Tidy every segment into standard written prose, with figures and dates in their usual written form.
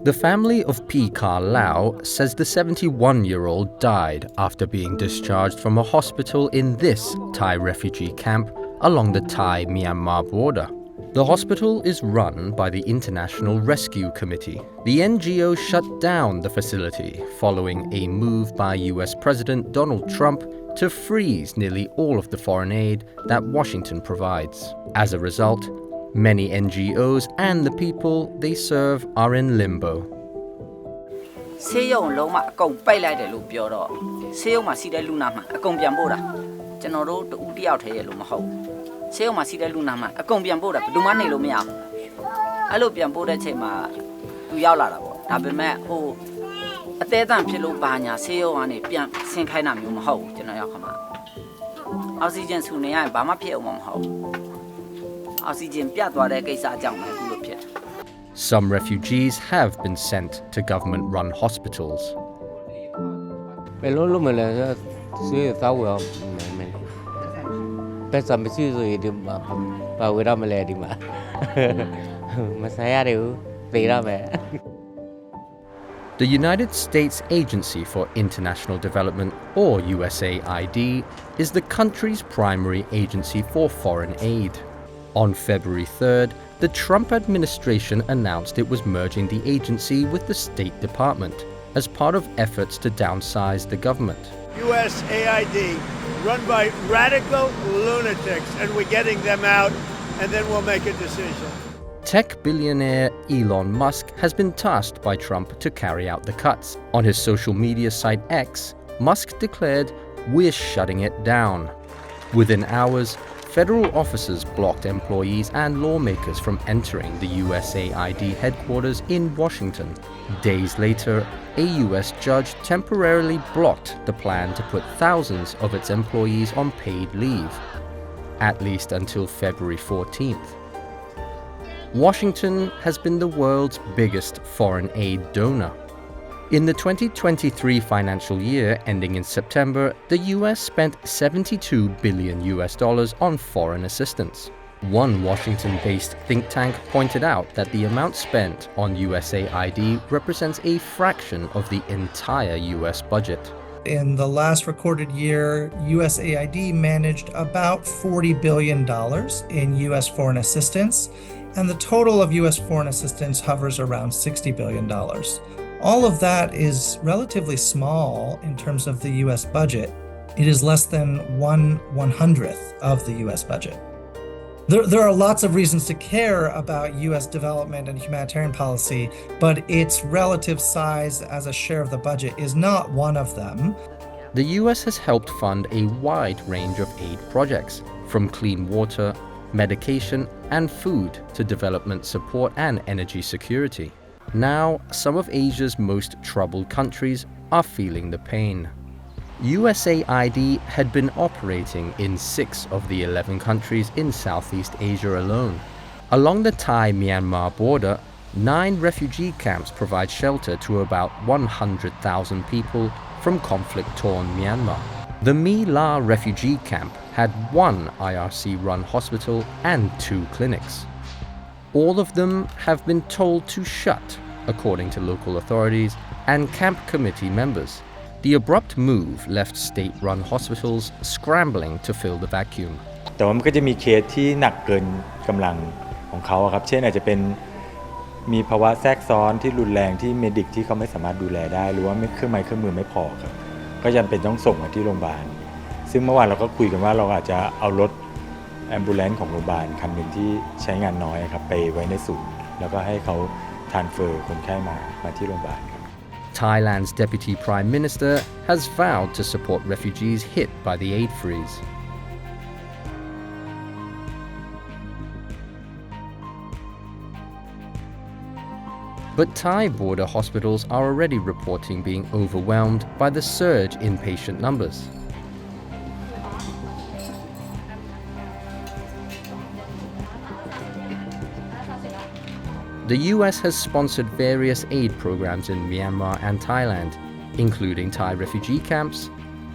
The family of P. Ka Lau says the 71-year-old died after being discharged from a hospital in this Thai refugee camp along the Thai-Myanmar border. The hospital is run by the International Rescue Committee. The NGO shut down the facility following a move by US President Donald Trump to freeze nearly all of the foreign aid that Washington provides. As a result, many NGOs and the people they serve are in limbo. Some refugees have been sent to government-run hospitals. The United States Agency for International Development, or USAID, is the country's primary agency for foreign aid. On February 3rd, the Trump administration announced it was merging the agency with the State Department as part of efforts to downsize the government. USAID, run by radical lunatics, and we're getting them out, and then we'll make a decision. Tech billionaire Elon Musk has been tasked by Trump to carry out the cuts. On his social media site X, Musk declared, "We're shutting it down." Within hours, federal officers blocked employees and lawmakers from entering the USAID headquarters in Washington. Days later, a US judge temporarily blocked the plan to put thousands of its employees on paid leave, at least until February 14th. Washington has been the world's biggest foreign aid donor. In the 2023 financial year ending in September, the US spent $72 billion on foreign assistance. One Washington-based think tank pointed out that the amount spent on USAID represents a fraction of the entire US budget. In the last recorded year, USAID managed about $40 billion in US foreign assistance, and the total of US foreign assistance hovers around $60 billion. All of that is relatively small in terms of the US budget. It is less than 1/100th of the US budget. There are lots of reasons to care about US development and humanitarian policy, but its relative size as a share of the budget is not one of them. The US has helped fund a wide range of aid projects, from clean water, medication, and food to development support and energy security. Now, some of Asia's most troubled countries are feeling the pain. USAID had been operating in 6 of the 11 countries in Southeast Asia alone. Along the Thai-Myanmar border, 9 refugee camps provide shelter to about 100,000 people from conflict-torn Myanmar. The My La refugee camp had 1 IRC-run hospital and 2 clinics. All of them have been told to shut, according to local authorities and camp committee members. The abrupt move left state-run hospitals scrambling to fill the vacuum. แต่ว่ามันก็จะมีเคสที่หนักเกินกำลังของเขาครับเช่นอาจจะเป็นมีภาวะแทรกซ้อนที่รุนแรงที่เมดิกที่เขาไม่สามารถดูแลได้หรือว่าเครื่องไม้เครื่องมือไม่พอครับก็จำเป็นต้องส่งมาที่โรงพยาบาลซึ่งเมื่อวานเราก็คุยกันว่าเราอาจจะเอารถแอมบูเลนซ์ของโรงพยาบาลคันหนึ่งที่ใช้งานน้อยครับไปไว้ในศูนย์แล้วก็ให้เขาทรานสเฟอร์คนไข้มาที่โรงพยาบาล Thailand's Deputy Prime Minister has vowed to support refugees hit by the aid freeze. But Thai border hospitals are already reporting being overwhelmed by the surge in patient numbers. The US has sponsored various aid programs in Myanmar and Thailand, including Thai refugee camps,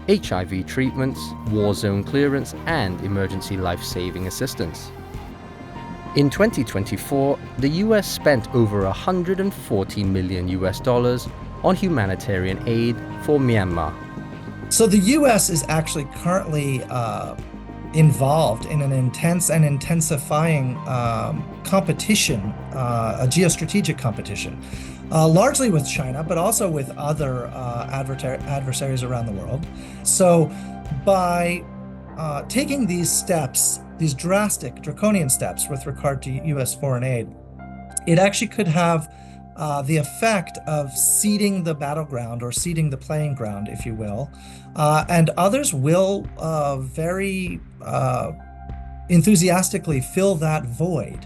HIV treatments, war zone clearance, and emergency life-saving assistance. In 2024, the US spent over $140 million on humanitarian aid for Myanmar. So the US is actually currently involved in an intense and intensifying competition, a geostrategic competition, largely with China, but also with other adversaries around the world. So by taking these steps, these drastic, draconian steps with regard to US foreign aid, it actually could have the effect of ceding the battleground or ceding the playing ground, if you will, and others will very enthusiastically fill that void.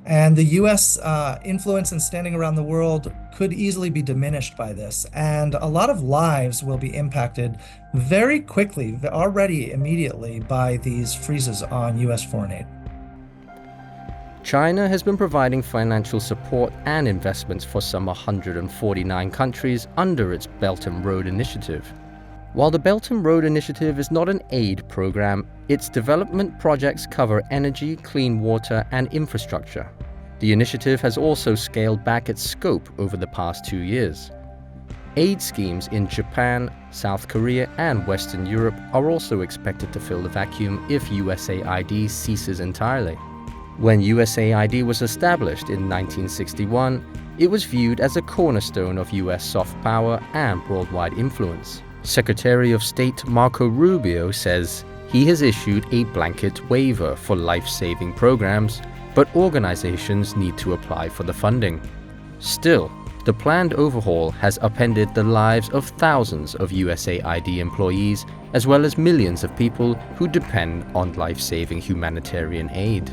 And the US influence and standing around the world could easily be diminished by this. And a lot of lives will be impacted very quickly, already immediately, by these freezes on US foreign aid. China has been providing financial support and investments for some 149 countries under its Belt and Road Initiative. While the Belt and Road Initiative is not an aid program, its development projects cover energy, clean water, and infrastructure. The initiative has also scaled back its scope over the past 2 years. Aid schemes in Japan, South Korea, and Western Europe are also expected to fill the vacuum if USAID ceases entirely. When USAID was established in 1961, it was viewed as a cornerstone of US soft power and worldwide influence. Secretary of State Marco Rubio says he has issued a blanket waiver for life-saving programs, but organizations need to apply for the funding. Still, the planned overhaul has upended the lives of thousands of USAID employees, as well as millions of people who depend on life-saving humanitarian aid.